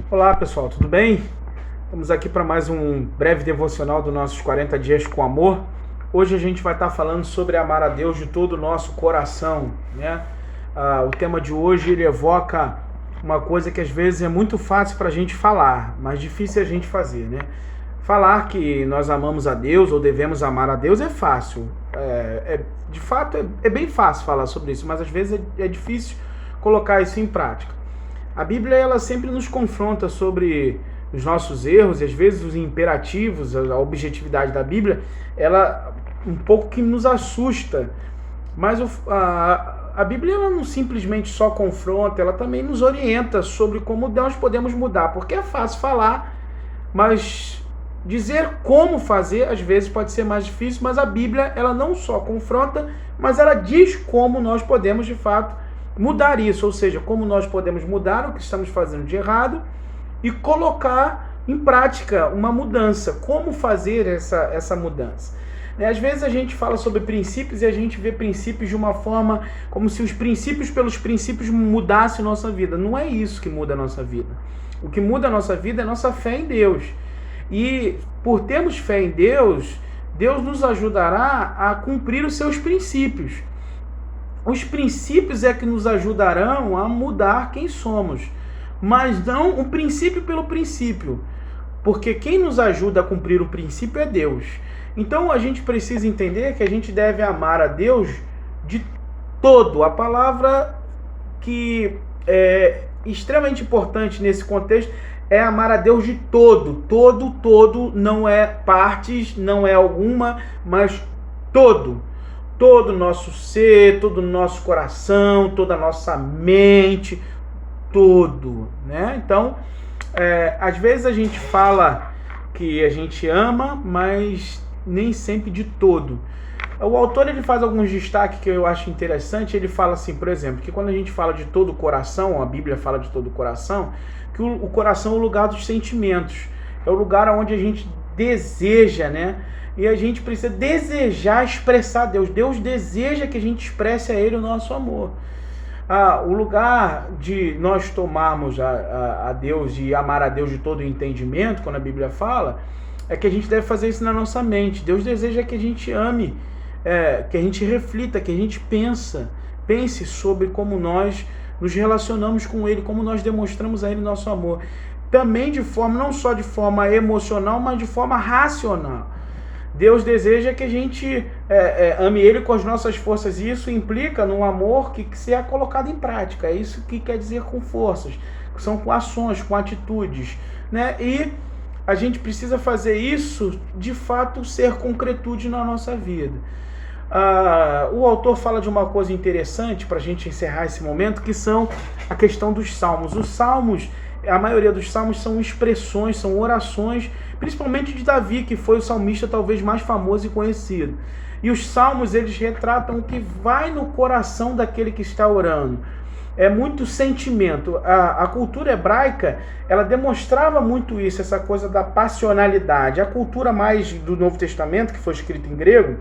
Olá pessoal, tudo bem? Estamos aqui para mais um breve devocional dos nossos 40 dias com amor. Hoje a gente vai estar falando sobre amar a Deus de todo o nosso coração, né? O tema de hoje ele evoca uma coisa que às vezes é muito fácil para a gente falar, mas difícil a gente fazer, né? Falar que nós amamos a Deus ou devemos amar a Deus é fácil. De fato é bem fácil falar sobre isso, mas às vezes é difícil colocar isso em prática. A Bíblia ela sempre nos confronta sobre os nossos erros e às vezes os imperativos, a objetividade da Bíblia, ela um pouco que nos assusta. Mas a Bíblia ela não simplesmente só confronta, ela também nos orienta sobre como nós podemos mudar. Porque é fácil falar, mas dizer como fazer às vezes pode ser mais difícil. Mas a Bíblia ela não só confronta, mas ela diz como nós podemos de fato mudar isso, ou seja, como nós podemos mudar o que estamos fazendo de errado e colocar em prática uma mudança. Como fazer essa mudança? Às vezes a gente fala sobre princípios e a gente vê princípios de uma forma como se os princípios pelos princípios mudassem a nossa vida. Não é isso que muda a nossa vida. O que muda a nossa vida é a nossa fé em Deus. E por termos fé em Deus, Deus nos ajudará a cumprir os seus princípios. Os princípios é que nos ajudarão a mudar quem somos, mas não o princípio pelo princípio, porque quem nos ajuda a cumprir o princípio é Deus. Então a gente precisa entender que a gente deve amar a Deus de todo. A palavra que é extremamente importante nesse contexto é amar a Deus de todo. Todo, não é partes, não é alguma, mas todo. Todo o nosso ser, todo o nosso coração, toda a nossa mente, tudo, né? Então, às vezes a gente fala que a gente ama, mas nem sempre de todo. O autor ele faz alguns destaques que eu acho interessante. Ele fala assim, por exemplo, que quando a gente fala de todo o coração, a Bíblia fala de todo o coração, que o coração é o lugar dos sentimentos, é o lugar onde a gente deseja, né? E a gente precisa desejar expressar a Deus. Deus deseja que a gente expresse a Ele o nosso amor. O lugar de nós tomarmos a Deus e amar a Deus de todo o entendimento, quando a Bíblia fala, é que a gente deve fazer isso na nossa mente. Deus deseja que a gente ame, que a gente reflita, que a gente pense sobre como nós nos relacionamos com Ele, como nós demonstramos a Ele nosso amor. Também não só de forma emocional, mas de forma racional. Deus deseja que a gente ame Ele com as nossas forças, e isso implica num amor que se é colocado em prática. É isso que quer dizer com forças, que são com ações, com atitudes, né? E a gente precisa fazer isso, de fato, ser concretude na nossa vida. O autor fala de uma coisa interessante para a gente encerrar esse momento, que são a questão dos salmos. Os salmos, a maioria dos salmos são expressões, são orações, principalmente de Davi, que foi o salmista talvez mais famoso e conhecido. E os salmos, eles retratam o que vai no coração daquele que está orando. É muito sentimento. A cultura hebraica, ela demonstrava muito isso, essa coisa da passionalidade. A cultura mais do Novo Testamento, que foi escrita em grego,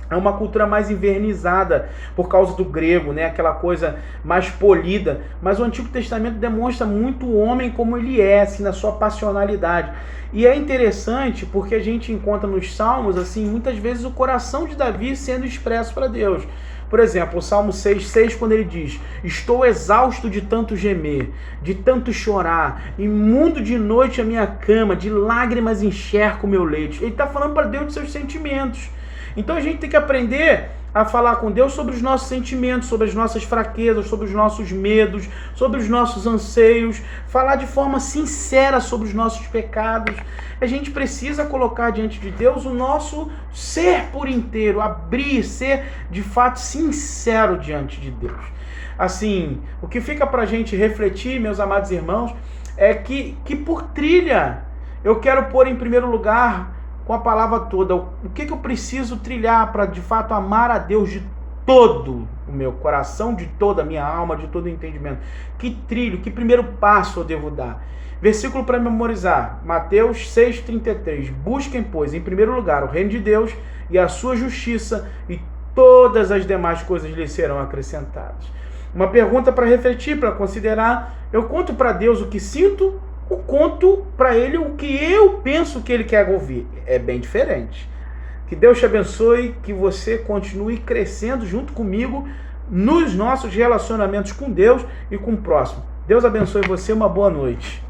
é uma cultura mais invernizada por causa do grego, né? Aquela coisa mais polida. Mas o Antigo Testamento demonstra muito o homem como ele é, assim, na sua passionalidade. E é interessante porque a gente encontra nos Salmos, assim, muitas vezes o coração de Davi sendo expresso para Deus. Por exemplo, o Salmo 6, quando ele diz: estou exausto de tanto gemer, de tanto chorar, imundo de noite a minha cama, de lágrimas encharco o meu leito. Ele está falando para Deus de seus sentimentos. Então a gente tem que aprender a falar com Deus sobre os nossos sentimentos, sobre as nossas fraquezas, sobre os nossos medos, sobre os nossos anseios, falar de forma sincera sobre os nossos pecados. A gente precisa colocar diante de Deus o nosso ser por inteiro, abrir, ser de fato sincero diante de Deus. Assim, o que fica para a gente refletir, meus amados irmãos, é que por trilha eu quero pôr em primeiro lugar com a palavra toda. O que eu preciso trilhar para de fato amar a Deus de todo o meu coração, de toda a minha alma, de todo o entendimento? Que trilho, que primeiro passo eu devo dar? Versículo para memorizar, Mateus 6,33. Busquem, pois, em primeiro lugar o reino de Deus e a sua justiça, e todas as demais coisas lhe serão acrescentadas. Uma pergunta para refletir, para considerar: eu conto para Deus o que sinto ou conto para ele o que eu penso que ele quer ouvir. É bem diferente. Que Deus te abençoe, que você continue crescendo junto comigo nos nossos relacionamentos com Deus e com o próximo. Deus abençoe você, uma boa noite.